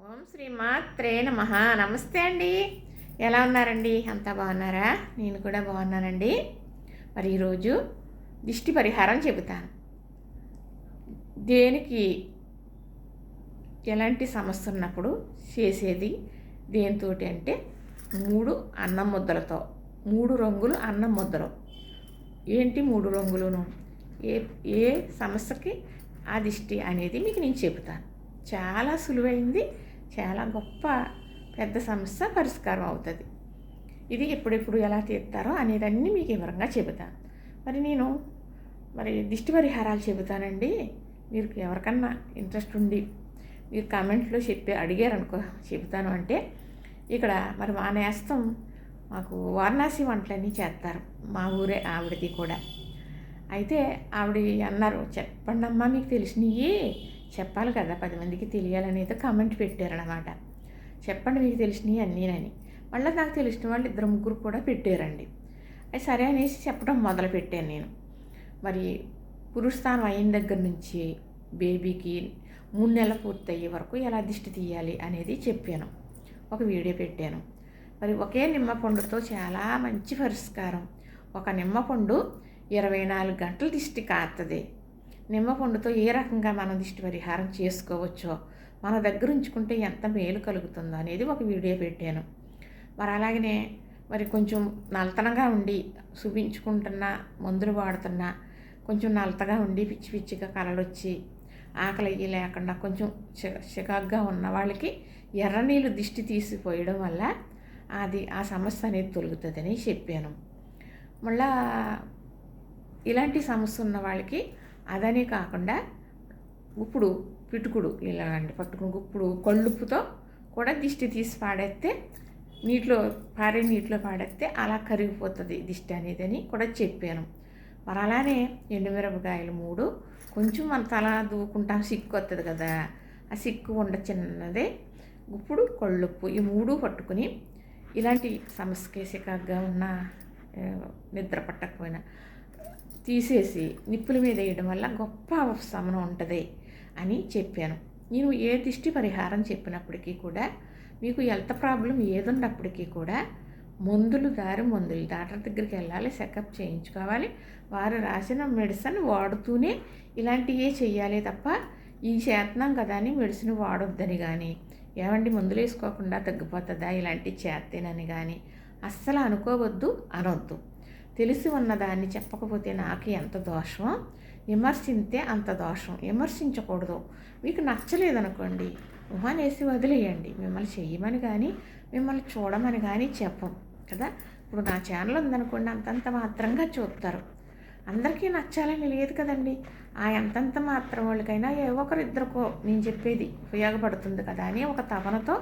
ఓం శ్రీ మాత్రే నమః. నమస్తే అండి. ఎలా ఉన్నారండి? అంతా బాగున్నారా? నేను కూడా బాగున్నానండి. మరి ఈరోజు దిష్టి పరిహారం చెబుతాను. దేనికి ఎలాంటి సమస్య ఉన్నప్పుడు చేసేది దేనితోటి అంటే 3 అన్నం ముద్దలతో, 3 రంగులు అన్నం ముద్దలు. ఏంటి 3 రంగులును? ఏ ఏ సమస్యకి ఆ దిష్టి అనేది మీకు నేను చెబుతాను. చాలా సులువైంది, చాలా గొప్ప పెద్ద సమస్య పరిష్కారం అవుతుంది. ఇది ఎప్పుడెప్పుడు ఎలా తీస్తారో అనేదన్నీ మీకు వివరంగా చెబుతాను. నేను దిష్టి పరిహారాలు చెబుతానండి. మీరు ఎవరికన్నా ఇంట్రెస్ట్ ఉండి మీరు కామెంట్లో అడిగారనుకో చెబుతాను అంటే, ఇక్కడ మా నేస్తం మాకు వారణాసి వంటలన్నీ చేస్తారు. మా ఊరే ఆవిడది కూడా. అయితే ఆవిడ అన్నారు, చెప్పండి అమ్మా మీకు తెలిసినవి చెప్పాలి కదా, 10 మందికి తెలియాలనేది కామెంట్ పెట్టారనమాట. చెప్పండి మీకు తెలిసినవి అన్నీనని. మళ్ళీ నాకు తెలిసిన వాళ్ళు 2-3 కూడా పెట్టారండి. అది సరే అనేసి చెప్పడం మొదలుపెట్టాను నేను. పురుషస్థానం అయిన దగ్గర నుంచి బేబీకి 3 నెలలు పూర్తయ్యే వరకు ఎలా దిష్టి తీయాలి అనేది చెప్పాను, ఒక వీడియో పెట్టాను. ఒకే నిమ్మపండుతో చాలా మంచి పరిష్కారం. ఒక నిమ్మపండు 24 గంటలు దిష్టి కాస్తుంది. నిమ్మపండుతో ఏ రకంగా మనం దిష్టి పరిహారం చేసుకోవచ్చో, మన దగ్గర ఉంచుకుంటే ఎంత మేలు కలుగుతుందో అనేది ఒక వీడియో పెట్టాను. అలాగనే కొంచెం నలతనగా ఉండి చూపించుకుంటున్నా, మందులు వాడుతున్నా, కొంచెం నలతగా ఉండి పిచ్చి పిచ్చిగా కలలు వచ్చి ఆకలి లేకుండా కొంచెం చికాగ్గా ఉన్న వాళ్ళకి ఎర్రనీళ్ళు దిష్టి తీసిపోయడం వల్ల ఆ సమస్య అనేది తొలుగుతుందని చెప్పాను. ఇలాంటి సమస్య ఉన్న వాళ్ళకి అదనే కాకుండా గుప్పుడు పిటుకుడు ఇలాంటి పట్టుకుని గుప్పుడు కళ్ళుప్పుతో కూడా దిష్టి తీసి పాడేస్తే, పారే నీటిలో పాడేస్తే అలా కరిగిపోతుంది దిష్టి అనేది అని కూడా చెప్పాను. అలానే ఎండుమిరపకాయలు 3 కొంచెం మన తల దూకుంటాం, సిక్కు వస్తుంది కదా, ఆ సిక్కు చిన్నదే గుప్పుడు కళ్ళుప్పు ఈ 3 పట్టుకుని ఇలాంటి సమస్యకి సికాగ్గా ఉన్న నిద్ర పట్టకపోయినా తీసేసి నిప్పుల మీద వేయడం వల్ల గొప్ప ఉపశమనం ఉంటుంది అని చెప్పాను. నేను ఏ దిష్టి పరిహారం చెప్పినప్పటికీ కూడా మీకు హెల్త్ ప్రాబ్లం ఏదున్నప్పటికీ కూడా మందులు డాక్టర్ దగ్గరికి వెళ్ళాలి, చెకప్ చేయించుకోవాలి. వారు రాసిన మెడిసిన్ వాడుతూనే ఇలాంటివే చెయ్యాలి తప్ప ఈ చేతనం కదా అని మెడిసిన్ వాడొద్దని కానీ, ఏమండి మందులు వేసుకోకుండా తగ్గిపోతుందా ఇలాంటి చేతేనని కానీ అస్సలు అనుకోవద్దు, అనొద్దు. తెలిసి ఉన్నదాన్ని చెప్పకపోతే నాకు ఎంత దోషమో, విమర్శింతే అంత దోషం. విమర్శించకూడదు. మీకు నచ్చలేదనుకోండి మొహానేసి వదిలేయండి. మిమ్మల్ని చెయ్యమని కానీ మిమ్మల్ని చూడమని కానీ చెప్పం కదా. ఇప్పుడు నా ఛానల్ ఉందనుకోండి, అంతంత మాత్రంగా చూస్తారు. అందరికీ నచ్చాలని లేదు కదండి. ఎంతంత మాత్రం వాళ్ళకైనా ఒకరిద్దరికో నేను చెప్పేది ఉపయోగపడుతుంది కదా అని ఒక తపనతో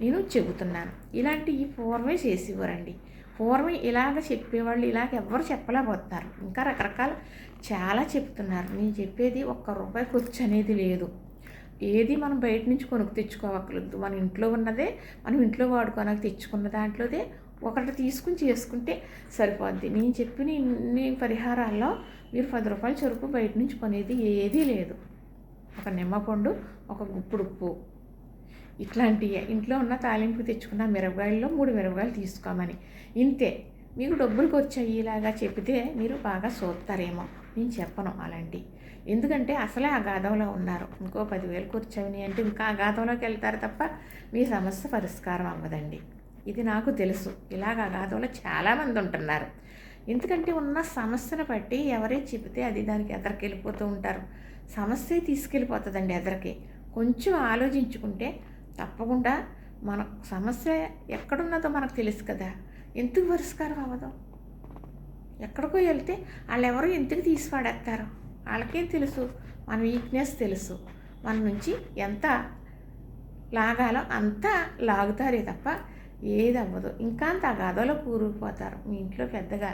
నేను చెబుతున్నాను. ఇలాంటివి పూర్వమే చేసేవారండి. పూర్వం ఇలాగ చెప్పేవాళ్ళు ఇలాగ ఎవ్వరు చెప్పలేకపోతున్నారు. ఇంకా రకరకాల చాలా చెప్తున్నారు. నేను చెప్పేది ₹1 ఖర్చు అనేది లేదు. ఏది మనం బయట నుంచి కొనుక్కు తెచ్చుకోవట్లేదు. మన ఇంట్లో ఉన్నదే మనం ఇంట్లో వాడుకోనకు తెచ్చుకున్న దాంట్లోదే ఒకటి తీసుకుని చేసుకుంటే సరిపోద్ది. నేను చెప్పిన ఇన్ని పరిహారాల్లో మీరు ₹10 చెరుకు బయట నుంచి కొనేది ఏదీ లేదు. ఒక నిమ్మపండు, ఒక గుప్పుడు ఉప్పు, ఇట్లాంటివి ఇంట్లో ఉన్న తాలింపు తెచ్చుకున్న మిరపకాయల్లో 3 మిరపకాయలు తీసుకోమని, ఇంతే. మీకు డబ్బులకు వచ్చాయి ఇలాగా చెప్తే మీరు బాగా చూస్తారేమో. నేను చెప్పను అలాంటి, ఎందుకంటే అసలే అగాధంలో ఉన్నారు. ఇంకో 10,000 కూర్చొని అంటే ఇంకా అగాధంలోకి వెళ్తారు తప్ప మీ సమస్య పరిష్కారం అవ్వదండి. ఇది నాకు తెలుసు. ఇలాగ అగాధంలో చాలామంది ఉంటున్నారు. ఎందుకంటే ఉన్న సమస్యను బట్టి ఎవరే చెబితే అది దానికి ఎదరికెళ్ళిపోతూ ఉంటారు. సమస్య తీసుకెళ్ళిపోతుందండి ఎదరికి. కొంచెం ఆలోచించుకుంటే తప్పకుండా మన సమస్య ఎక్కడున్నదో మనకు తెలుసు కదా, ఎందుకు పరిష్కారం అవ్వదు? ఎక్కడికో వెళ్తే వాళ్ళు ఎవరో ఎందుకు తీసి పడేస్తారు? వాళ్ళకేం తెలుసు? మన వీక్నెస్ తెలుసు. మన నుంచి ఎంత లాగాలో అంతా లాగుతారే తప్ప ఏది అవ్వదు. ఇంకా అంత అగాధంలో కూరుకుపోతారు. మీ ఇంట్లో పెద్దగా,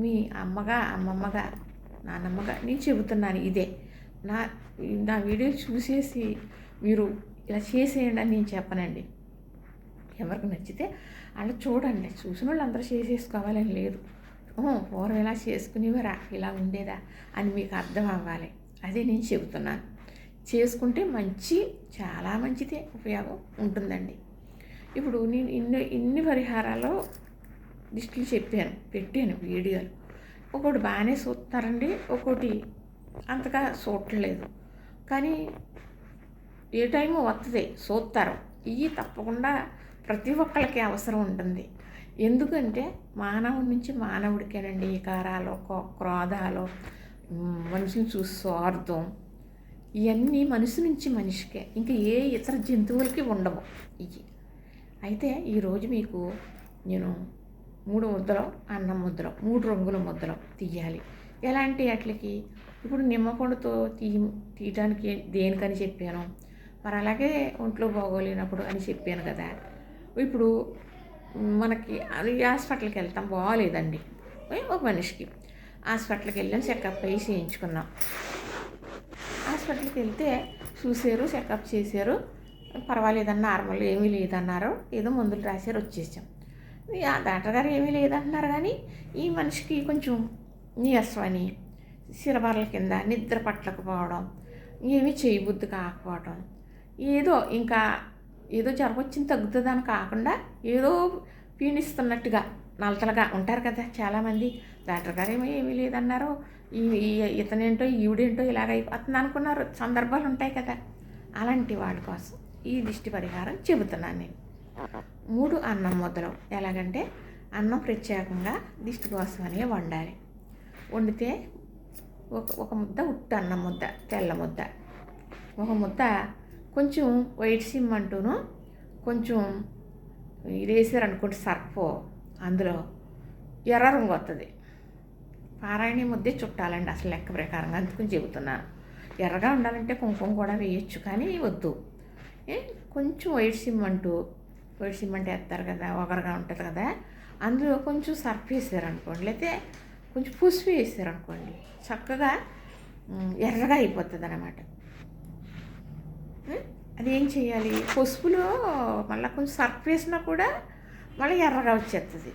మీ అమ్మమ్మగా, నాన్నమ్మగా నేను చెబుతున్నాను ఇదే. నా వీడియో చూసేసి మీరు ఇలా చేసేయండి అని నేను చెప్పనండి. ఎవరికి నచ్చితే అలా చూడండి. చూసిన వాళ్ళు అందరూ చేసేసుకోవాలని లేదు. పూర్వం ఇలా చేసుకునేవారా, ఇలా ఉండేదా అని మీకు అర్థం అవ్వాలి. అదే నేను చెబుతున్నాను. చేసుకుంటే చాలా మంచిదే ఉపయోగం ఉంటుందండి. ఇప్పుడు నేను ఇన్ని పరిహారాలు లిస్టులు పెట్టాను వీడియోలు. ఒకటి బాగానే చూస్తారండి, ఒకటి అంతగా చూడట్లేదు. కానీ ఏ టైము వస్తుంది చూస్తారు. ఇవి తప్పకుండా ప్రతి ఒక్కరికి అవసరం ఉంటుంది. ఎందుకంటే మానవుడి నుంచి మానవుడికేనండి ఈ కారాలు, క్రోధాలు, మనుషుని చూసి స్వార్థం, ఇవన్నీ మనిషి నుంచి మనిషికే, ఇంకా ఏ ఇతర జంతువులకి ఉండవు ఇవి. అయితే ఈరోజు మీకు నేను 3 ముద్దలు అన్నం ముద్దలు, 3 రంగుల ముద్దలు తీయాలి. ఎలాంటి వాటికి ఇప్పుడు నిమ్మపండుతో తీయడానికి దేనికని చెప్పాను, మరి అలాగే ఒంట్లో బాగోలేనప్పుడు అని చెప్పాను కదా. ఇప్పుడు మనకి అది హాస్పిటల్కి వెళ్తాం, బాగోలేదండి ఒక మనిషికి. హాస్పిటల్కి వెళ్ళాం, చెకప్ అయ్యి చేయించుకున్నాం. హాస్పిటల్కి వెళ్తే చూసారు, చెకప్ చేశారు, పర్వాలేదన్న, నార్మల్ ఏమీ లేదన్నారు, ఏదో మందులు రాశారు, వచ్చేసాం. డాక్టర్ గారు ఏమీ లేదంటున్నారు, కానీ ఈ మనిషికి కొంచెం నీరసం అని, సిరబర్ల కింద నిద్ర పట్టకపోవడం, ఏమీ చేయబుద్ధి కాకపోవడం, ఏదో జ్వరం వచ్చింది తగ్గుతుందని కాకుండా ఏదో పీడిస్తున్నట్టుగా నలతలుగా ఉంటారు కదా చాలామంది. డాక్టర్ గారు ఏమీ లేదన్నారు, ఇతనేంటో ఈవిడేంటో ఇలాగ అయిపోతుంది అనుకున్నారు సందర్భాలు ఉంటాయి కదా. అలాంటి వాళ్ళ కోసం ఈ దిష్టి పరిహారం చెబుతున్నాను నేను. 3 అన్నం ముద్దలు. ఎలాగంటే అన్నం ప్రత్యేకంగా దిష్టి కోసమనే వండాలి. వండితే ఒక ముద్ద ఉట్టు అన్నం ముద్ద, తెల్ల ముద్ద, ఒక ముద్ద కొంచెం వైట్ సిమ్ అంటూను కొంచెం ఇది వేసారనుకోండి సర్ఫో, అందులో ఎర్ర రంగు వస్తుంది. పారాయణ ముద్దే చుట్టాలండి అసలు లెక్క ప్రకారంగా, అందుకని చెబుతున్నాను. ఎర్రగా ఉండాలంటే కుంకుమ కూడా వేయచ్చు, కానీ వద్దు. కొంచెం వైట్ సిమ్ అంటే వేస్తారు కదా, ఒగరుగా ఉంటుంది కదా, అందులో కొంచెం సర్ఫ్ వేసారనుకోండి, లేకపోతే కొంచెం పసుపు వేసారనుకోండి, చక్కగా ఎర్రగా అయిపోతుంది అన్నమాట. అదేం చేయాలి, పసుపులో మళ్ళీ కొంచెం సర్ఫ్ వేసినా కూడా మళ్ళీ ఎర్రగా వచ్చేస్తుంది.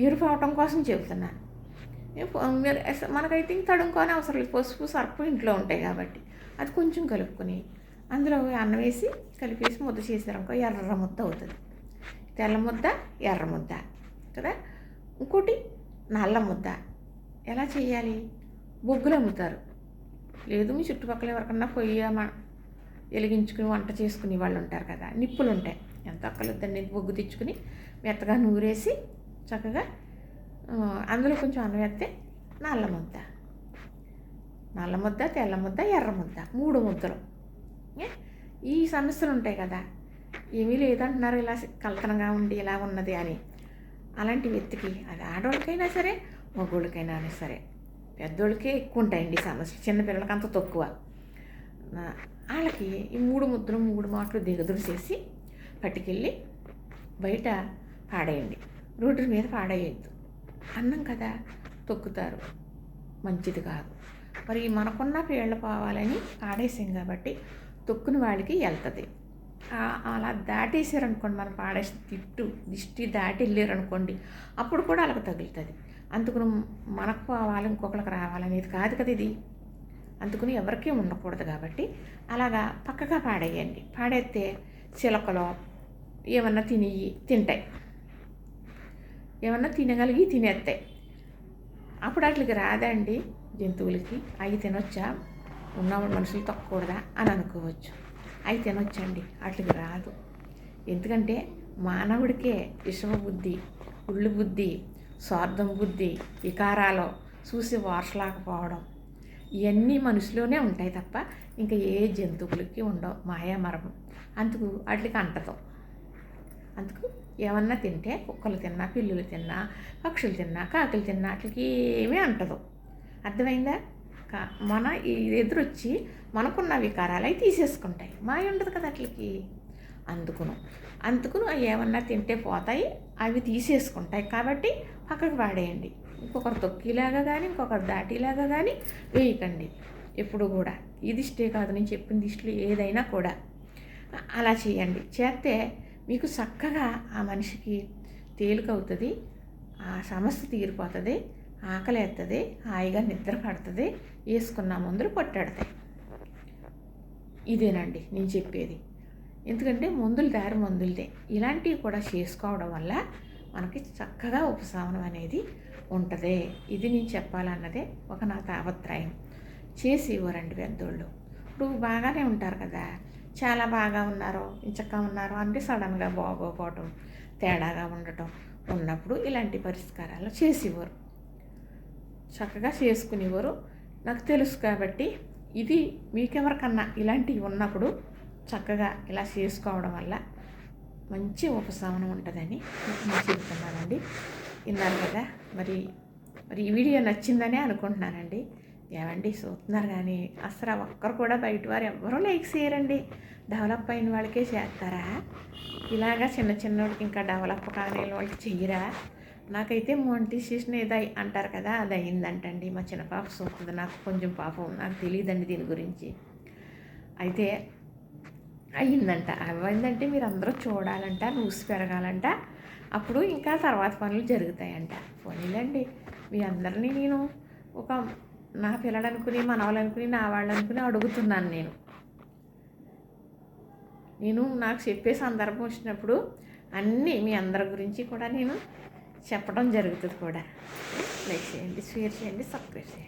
ఎరుపు అవటం కోసం చెబుతున్నాను. మనకైతే ఇంక తడుముకొని అవసరం లేదు, పసుపు సర్ఫ్ ఇంట్లో ఉంటాయి కాబట్టి అది కొంచెం కలుపుకొని అందులో అన్నం వేసి కలిపేసి ముద్ద చేసారనుకో ఎర్ర ముద్ద అవుతుంది. తెల్ల ముద్ద, ఎర్ర ముద్ద కదా. ఇంకోటి నల్ల ముద్ద. ఎలా చేయాలి, బొగ్గులు అమ్ముతారు, లేదు మీ చుట్టుపక్కల ఎవరికన్నా పొయ్యి వెలిగించుకుని వంట చేసుకునే వాళ్ళు ఉంటారు కదా, నిప్పులు ఉంటాయి, ఎంత అక్కర్లేదండి, బొగ్గు తెచ్చుకుని మెత్తగా నూరేసి చక్కగా అందులో కొంచెం అన్నం వేస్తే నల్ల ముద్ద, తెల్ల ముద్ద, ఎర్ర ముద్ద, 3 ముద్దలు. ఈ సమస్యలు ఉంటాయి కదా, ఏమీ లేదంటున్నారు, ఇలా కలతనగా ఉండి ఇలా ఉన్నది అని, అలాంటి వ్యక్తికి అది ఆడవాళ్ళకైనా సరే మగోళ్ళకైనా సరే, పెద్దోళ్ళకే ఎక్కువ ఉంటాయండి సమస్యలు, చిన్నపిల్లలకి అంత తక్కువ. వాళ్ళకి ఈ 3 ముద్దలు 3 మాటలు దిగదురు చేసి పట్టుకెళ్ళి బయట పాడేయండి, రోడ్డు మీద పాడేయద్దు. అన్నం కదా తొక్కుతారు, మంచిది కాదు. మరి మనకున్న పేళ్ళ పోవాలని పాడేసాం కాబట్టి తొక్కుని వాళ్ళకి వెళ్తుంది. అలా దాటేసారనుకోండి, మనం పాడేసి దిష్టి దాటి వెళ్ళారనుకోండి, అప్పుడు కూడా వాళ్ళకి తగులుతుంది. అందుకుని మనకు పోవాలి ఇంకొకరికి రావాలనేది కాదు కదా ఇది, అందుకుని ఎవరికీ ఉండకూడదు కాబట్టి అలాగా పక్కగా పాడేయండి. పాడేస్తే చిలకలో ఏమన్నా తింటాయి, ఏమన్నా తినగలిగి తినేస్తాయి. అప్పుడు వాటికి రాదండి, జంతువులకి అవి తినొచ్చా, ఉన్న మనుషులు తొక్కకూడదా అని అనుకోవచ్చు. అవి తినొచ్చండి, వాటికి రాదు. ఎందుకంటే మానవుడికే విషమ బుద్ధి, కుళ్ళు బుద్ధి, స్వార్థం బుద్ధి, వికారాలు, చూసి వారసలాకపోవడం, ఇవన్నీ మనుషులోనే ఉంటాయి తప్ప ఇంకా ఏ జంతువులకి ఉండవు, మాయామరము. అందుకు వాటికి అంటదు. అందుకు ఏమన్నా తింటే కుక్కలు తిన్నా, పిల్లులు తిన్నా, పక్షులు తిన్నా, కాకులు తిన్నా వాటికి ఏమీ అంటదు. అర్థమైందా? మన ఎదురొచ్చి మనకున్న వికారాలు అవి తీసేసుకుంటాయి, మాయ ఉండదు కదా వాటికి. అందుకును అవి ఏమన్నా తింటే పోతాయి, అవి తీసేసుకుంటాయి. కాబట్టి పక్కకు పాడేయండి. ఇంకొకరు తొక్కిలాగా కానీ ఇంకొకరు దాటిలాగా కానీ వేయకండి ఎప్పుడు కూడా. ఈ దిష్టే కాదు, నేను చెప్పిన దిష్టిలో ఏదైనా కూడా అలా చేయండి. చేస్తే మీకు చక్కగా ఆ మనిషికి తేలికవుతుంది, ఆ సమస్య తీరిపోతుంది, ఆకలి వేస్తుంది, హాయిగా నిద్ర పడుతుంది, వేసుకున్న మందులు పట్టాడతాయి. ఇదేనండి నేను చెప్పేది. ఎందుకంటే మందుల దారి మందులదే. ఇలాంటివి కూడా చేసుకోవడం వల్ల మనకి చక్కగా ఉపశమనం అనేది ఉంటుంది. ఇది నేను చెప్పాలన్నదే ఒక నా తాపత్రయం. చేసి ఇవ్వరండి పెద్దోళ్ళు. ఇప్పుడు బాగానే ఉంటారు కదా, చాలా బాగా ఉన్నారు, ఇంచక్కా ఉన్నారు అంటే సడన్గా బాగోపోవటం, తేడాగా ఉండటం ఉన్నప్పుడు ఇలాంటి పరిష్కారాలు చేసేవారు, చక్కగా చేసుకునేవారు. నాకు తెలుసు కాబట్టి ఇది మీకెవరికన్నా ఇలాంటివి ఉన్నప్పుడు చక్కగా ఇలా చేసుకోవడం వల్ల మంచి ఉపశమనం ఉంటుందని నేను చెప్తున్నానండి. విన్నారు కదా. మరి ఈ వీడియో నచ్చిందనే అనుకుంటున్నానండి. ఏమండి చూస్తున్నారు కానీ అసలు ఒక్కరు కూడా బయట వారు ఎవ్వరూ లైక్ చేయరండి. డెవలప్ అయిన వాళ్ళకే చేస్తారా? ఇలాగా చిన్న చిన్నోడికి ఇంకా డెవలప్ కాని వాళ్ళకి చెయ్యరా? నాకైతే మోనిటైజేషన్ ఏదో అంటారు కదా, అది అయిందంటండి. మా చిన్న పాప చూస్తుంది, నాకు కొంచెం పాపం, నాకు తెలియదండి దీని గురించి. అయితే అయ్యిందంట. అవ్వందంటే మీరు అందరూ చూడాలంట, న్యూస్ పెరగాలంట, అప్పుడు ఇంకా తర్వాత పనులు జరుగుతాయంట. పోనీలండి, మీ అందరినీ నేను ఒక నా పిల్లలు అనుకుని, మనవాళ్ళు అనుకుని, నా వాళ్ళు అనుకుని అడుగుతున్నాను. నేను నాకు చెప్పే సందర్భం వచ్చినప్పుడు అన్నీ మీ అందరి గురించి కూడా నేను చెప్పడం జరుగుతుంది కూడా. లైక్ చేయండి, షేర్ చేయండి, సబ్స్క్రైబ్ చేయండి.